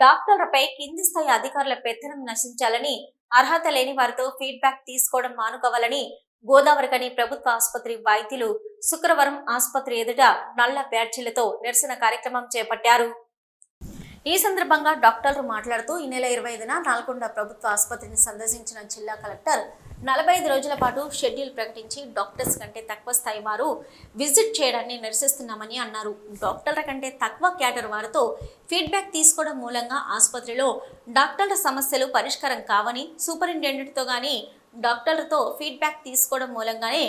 డాక్టర్లపై కింది స్థాయి అధికారుల పెత్తనం నశించాలని, అర్హత లేని వారితో ఫీడ్బ్యాక్ తీసుకోవడం మానుకోవాలని గోదావరికని ప్రభుత్వ ఆసుపత్రి వైద్యులు శుక్రవారం ఆసుపత్రి ఎదుట నల్ల బ్యాడ్జీలతో నిరసన కార్యక్రమం చేపట్టారు. ఈ సందర్భంగా డాక్టర్లు మాట్లాడుతూ ఈ నెల 25న నల్గొండ ప్రభుత్వ ఆసుపత్రిని సందర్శించిన జిల్లా కలెక్టర్ 45 రోజుల పాటు షెడ్యూల్ ప్రకటించి డాక్టర్స్ కంటే తక్కువ స్థాయి వారు విజిట్ చేయడాన్ని నిరసిస్తున్నామని అన్నారు. డాక్టర్ల కంటే తక్కువ క్యాడర్ వారితో ఫీడ్బ్యాక్ తీసుకోవడం మూలంగా ఆసుపత్రిలో డాక్టర్ల సమస్యలు పరిష్కారం కావని, సూపరింటెండెంట్తో గానీ డాక్టర్లతో ఫీడ్బ్యాక్ తీసుకోవడం మూలంగానే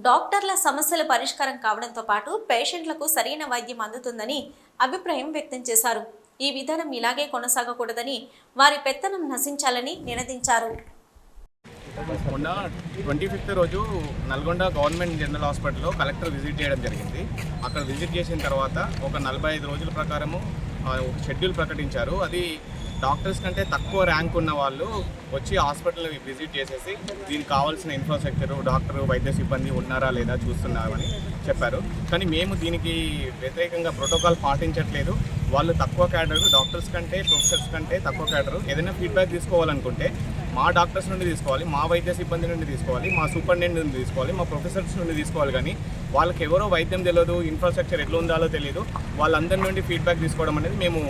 డాక్టర్ల సమస్యలు పరిష్కారం కావడంతో పాటు పేషెంట్లకు సరైన వైద్యం అందుతుందని అభిప్రాయం వ్యక్తం చేశారు. ఈ విధానం ఇలాగే కొనసాగకూడదని, వారి పెత్తనం నశించాలని నినదించారు. మొన్న 25th రోజు నల్గొండ గవర్నమెంట్ జనరల్ హాస్పిటల్లో కలెక్టర్ విజిట్ చేయడం జరిగింది. అక్కడ విజిట్ చేసిన తర్వాత ఒక 45 రోజుల ప్రకారము షెడ్యూల్ ప్రకటించారు. అది డాక్టర్స్ కంటే తక్కువ ర్యాంక్ ఉన్న వాళ్ళు వచ్చి హాస్పిటల్ విజిట్ చేసేసి దీనికి కావాల్సిన ఇన్ఫ్రాస్ట్రక్చరు, డాక్టరు, వైద్య సిబ్బంది ఉన్నారా లేదా చూస్తున్నారని చెప్పారు. కానీ మేము దీనికి వ్యతిరేకంగా ప్రోటోకాల్ పాటించట్లేదు. వాళ్ళు తక్కువ క్యాడరు, డాక్టర్స్ కంటే ప్రొఫెసర్స్ కంటే తక్కువ క్యాడరు. ఏదైనా ఫీడ్బ్యాక్ తీసుకోవాలనుకుంటే మా డాక్టర్స్ నుండి తీసుకోవాలి, మా వైద్య సిబ్బంది నుండి తీసుకోవాలి, మా సూపరింటెండెంట్ నుండి తీసుకోవాలి, మా ప్రొఫెసర్స్ నుండి తీసుకోవాలి. కానీ వాళ్ళకి ఎవరో వైద్యం తెలియదు, ఇన్ఫ్రాస్ట్రక్చర్ ఎట్లా ఉండాలో తెలియదు. వాళ్ళందరి నుండి ఫీడ్బ్యాక్ తీసుకోవడం అనేది మేము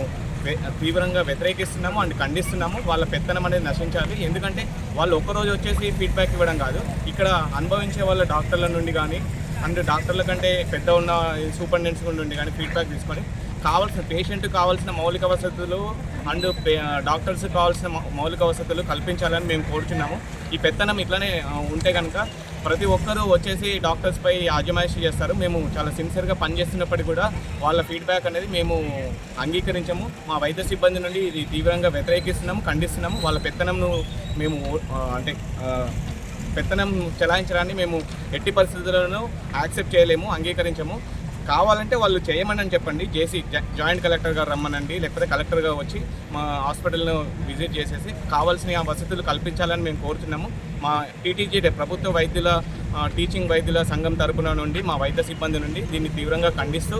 తీవ్రంగా వ్యతిరేకిస్తున్నాము అండ్ ఖండిస్తున్నాము. వాళ్ళ పెత్తనం అనేది నశించాలి. ఎందుకంటే వాళ్ళు ఒక్కరోజు వచ్చేసి ఫీడ్బ్యాక్ ఇవ్వడం కాదు, ఇక్కడ అనుభవించే వాళ్ళ డాక్టర్ల నుండి కానీ అండ్ డాక్టర్ల కంటే పెద్ద ఉన్న సూపరింటెండెంట్స్ నుండి కానీ ఫీడ్బ్యాక్ తీసుకొని కావాల్సిన పేషెంట్ కావాల్సిన మౌలిక వసతులు అండ్ డాక్టర్స్ కావాల్సిన మౌలిక వసతులు కల్పించాలని మేము కోరుచున్నాము. ఈ పెత్తనం ఇట్లానే ఉంటే కనుక ప్రతి ఒక్కరూ వచ్చేసి డాక్టర్స్పై ఆజమాయిషీ చేస్తారు. మేము చాలా సిన్సియర్గా పనిచేస్తున్నప్పటికీ కూడా వాళ్ళ ఫీడ్బ్యాక్ అనేది మేము అంగీకరించము. మా వైద్య సిబ్బంది నుండి ఇది తీవ్రంగా వ్యతిరేకిస్తున్నాము, ఖండిస్తున్నాము. వాళ్ళ పెత్తనంను మేము పెత్తనం చెలాయించడాన్ని మేము ఎట్టి పరిస్థితులను యాక్సెప్ట్ చేయలేము, అంగీకరించము. కావాలంటే వాళ్ళు చేయమని చెప్పండి, జాయింట్ కలెక్టర్ గారు రమ్మనండి, లేకపోతే కలెక్టర్ గారు వచ్చి మా హాస్పిటల్ను విజిట్ చేసేసి కావాల్సిన వసతులు కల్పించాలని మేము కోరుతున్నాము. మా టీటీజీ ప్రభుత్వ వైద్యుల టీచింగ్ వైద్యుల సంఘం తరపున నుండి మా వైద్య సిబ్బంది నుండి దీన్ని తీవ్రంగా ఖండిస్తూ